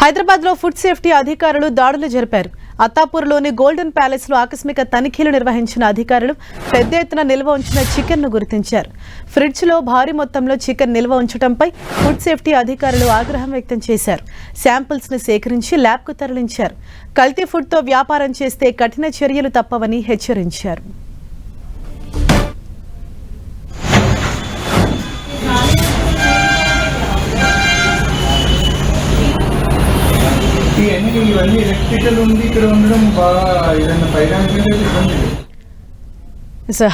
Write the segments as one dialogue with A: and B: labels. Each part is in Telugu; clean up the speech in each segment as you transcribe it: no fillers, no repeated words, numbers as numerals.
A: హైదరాబాద్ లో ఫుడ్ సేఫ్టీ అధికారులు దాడులు జరిపారు. అత్తాపూర్లోని గోల్డెన్ ప్యాలెస్ లో ఆకస్మిక తనిఖీలు నిర్వహించిన అధికారులు పెద్ద ఎత్తున నిల్వ ఉంచిన చికెన్ ను గుర్తించారు. ఫ్రిడ్జ్ లో భారీ మొత్తంలో చికెన్ నిల్వ ఉంచడంపై ఫుడ్ సేఫ్టీ అధికారులు ఆగ్రహం వ్యక్తం చేశారు. శాంపిల్స్ ను సేకరించి ల్యాబ్ కు తరలించారు. కల్తీ ఫుడ్ తో వ్యాపారం చేస్తే కఠిన చర్యలు తప్పవని హెచ్చరించారు.
B: ఇవన్నీ ఎలక్ట్రికల్ ఉంది, ఇక్కడ ఉండడం బాగా ఏదైనా ఫైనాన్షియల్ ఇబ్బంది.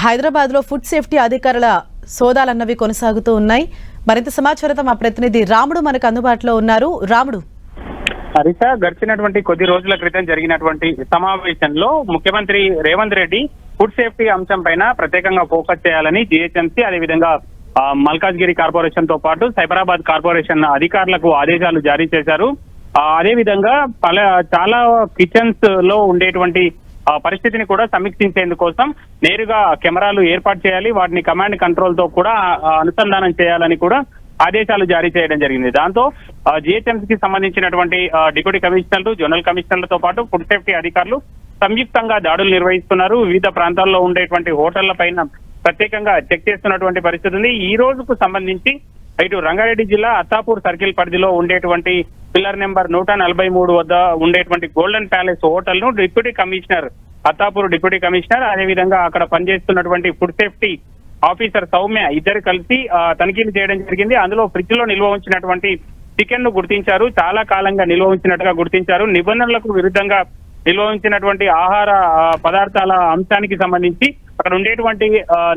A: హైదరాబాద్ లో ఫుడ్ సేఫ్టీ అధికారుల సోదాలన్నవి కొనసాగుతూ ఉన్నాయి. మరింత సమాచారంతో మా ప్రతినిధి రాముడు మనకు అందుబాటులో ఉన్నారు. రాముడు,
C: హరిత, గడిచినటువంటి కొద్ది రోజుల క్రితం జరిగినటువంటి సమావేశంలో ముఖ్యమంత్రి రేవంత్ రెడ్డి ఫుడ్ సేఫ్టీ అంశం పైన ప్రత్యేకంగా ఫోకస్ చేయాలని జిహెచ్ఎంసీ అదేవిధంగా మల్కాజ్గిరి కార్పొరేషన్ తో పాటు సైబరాబాద్ కార్పొరేషన్ అధికారులకు ఆదేశాలు జారీ చేశారు. అదే విధంగా చాలా కిచెన్స్ లో ఉండేటువంటి పరిస్థితిని కూడా సమీక్షించేందుకోసం నేరుగా కెమెరాలు ఏర్పాటు చేయాలి, వాటిని కమాండ్ కంట్రోల్ తో కూడా అనుసంధానం చేయాలని కూడా ఆదేశాలు జారీ చేయడం జరిగింది. దాంతో జిహెచ్ఎంసీకి సంబంధించినటువంటి డిప్యూటీ కమిషనర్లు, జోనల్ కమిషనర్లతో పాటు ఫుడ్ సేఫ్టీ అధికారులు సంయుక్తంగా దాడులు నిర్వహిస్తున్నారు. వివిధ ప్రాంతాల్లో ఉండేటువంటి హోటళ్ల పైన ప్రత్యేకంగా చెక్ చేస్తున్నటువంటి పరిస్థితి ఉంది. ఈ రోజుకు సంబంధించి ఇటు రంగారెడ్డి జిల్లా అత్తాపూర్ సర్కిల్ పరిధిలో ఉండేటువంటి పిల్లర్ నెంబర్ 143 వద్ద ఉండేటువంటి గోల్డెన్ ప్యాలెస్ హోటల్ ను deputy commissioner, Attapur deputy commissioner, అదేవిధంగా అక్కడ పనిచేస్తున్నటువంటి ఫుడ్ సేఫ్టీ ఆఫీసర్ సౌమ్య ఇద్దరు కలిసి తనిఖీలు చేయడం జరిగింది. అందులో ఫ్రిడ్జ్ లో నిల్వ ఉంచినటువంటి చికెన్ ను గుర్తించారు. చాలా కాలంగా నిల్వ ఉంచినట్టుగా గుర్తించారు. నిబంధనలకు విరుద్ధంగా నిల్వ ఉంచినటువంటి ఆహార పదార్థాల అంశానికి సంబంధించి అక్కడ ఉండేటువంటి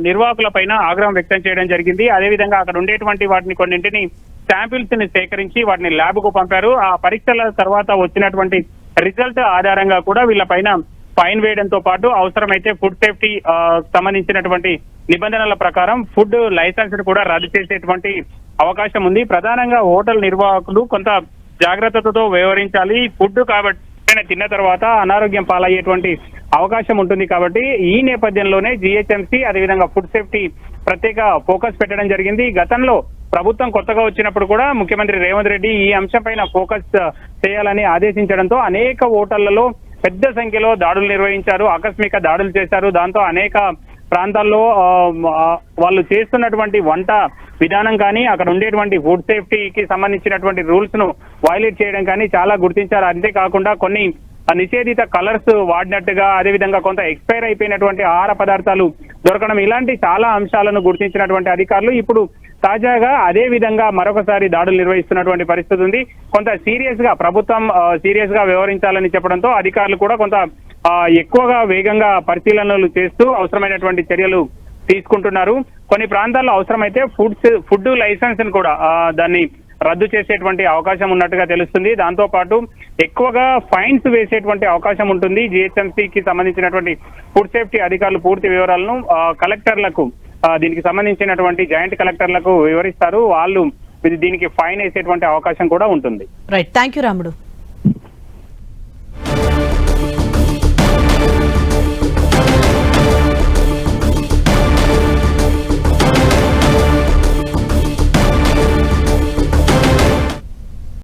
C: నిర్వాహకుల పైన ఆగ్రహం వ్యక్తం చేయడం జరిగింది. అదేవిధంగా అక్కడ ఉండేటువంటి వాటిని కొన్నింటిని శాంపిల్స్ ని సేకరించి వాటిని ల్యాబ్ కు పంపారు. ఆ పరీక్షల తర్వాత వచ్చినటువంటి రిజల్ట్ ఆధారంగా కూడా వీళ్ళ పైన ఫైన్ వేయడంతో పాటు అవసరమైతే ఫుడ్ సేఫ్టీ సంబంధించినటువంటి నిబంధనల ప్రకారం ఫుడ్ లైసెన్స్ కూడా రద్దు చేసేటువంటి అవకాశం ఉంది. ప్రధానంగా హోటల్ నిర్వాహకులు కొంత జాగ్రత్తతో వ్యవహరించాలి. ఫుడ్ కాబట్టి తిన్న తర్వాత అనారోగ్యం పాలయ్యేటువంటి అవకాశం ఉంటుంది. కాబట్టి ఈ నేపథ్యంలోనే జిహెచ్ఎంసీ అదేవిధంగా ఫుడ్ సేఫ్టీ ప్రత్యేక ఫోకస్ పెట్టడం జరిగింది. గతంలో ప్రభుత్వం కొత్తగా వచ్చినప్పుడు కూడా ముఖ్యమంత్రి రేవంత్ రెడ్డి ఈ అంశం పైన ఫోకస్ చేయాలని ఆదేశించడంతో అనేక హోటళ్లలో పెద్ద సంఖ్యలో దాడులు నిర్వహించారు, ఆకస్మిక దాడులు చేశారు. దాంతో అనేక ప్రాంతాల్లో వాళ్ళు చేస్తున్నటువంటి వంట విధానం కానీ అక్కడ ఉండేటువంటి ఫుడ్ సేఫ్టీకి సంబంధించినటువంటి రూల్స్ ను వైలేట్ చేయడం కానీ చాలా గుర్తించారు. అంతేకాకుండా కొన్ని నిషేధిత కలర్స్ వాడినట్టుగా, అదేవిధంగా కొంత ఎక్స్పైర్ అయిపోయినటువంటి ఆహార పదార్థాలు దొరకడం, ఇలాంటి చాలా అంశాలను గుర్తించినటువంటి అధికారులు ఇప్పుడు తాజాగా అదే విధంగా మరొకసారి దాడులు నిర్వహిస్తున్నటువంటి పరిస్థితి ఉంది. కొంత ప్రభుత్వం సీరియస్ గా వ్యవహరించాలని చెప్పడంతో అధికారులు కూడా కొంత ఎక్కువగా వేగంగా పరిశీలనలు చేస్తూ అవసరమైనటువంటి చర్యలు తీసుకుంటున్నారు. కొన్ని ప్రాంతాల్లో అవసరమైతే ఫుడ్ లైసెన్స్ ని కూడా దాన్ని రద్దు చేసేటువంటి అవకాశం ఉన్నట్టుగా తెలుస్తుంది. దాంతో పాటు ఎక్కువగా ఫైన్స్ వేసేటువంటి అవకాశం ఉంటుంది. జిహెచ్ఎంసీకి సంబంధించినటువంటి ఫుడ్ సేఫ్టీ అధికారులు పూర్తి వివరాలను కలెక్టర్లకు, దీనికి సంబంధించినటువంటి జాయింట్ కలెక్టర్లకు వివరిస్తారు. వాళ్ళు దీనికి ఫైన్ వేసేటువంటి అవకాశం కూడా ఉంటుంది.
A: రైట్, థ్యాంక్ యూ రాముడు.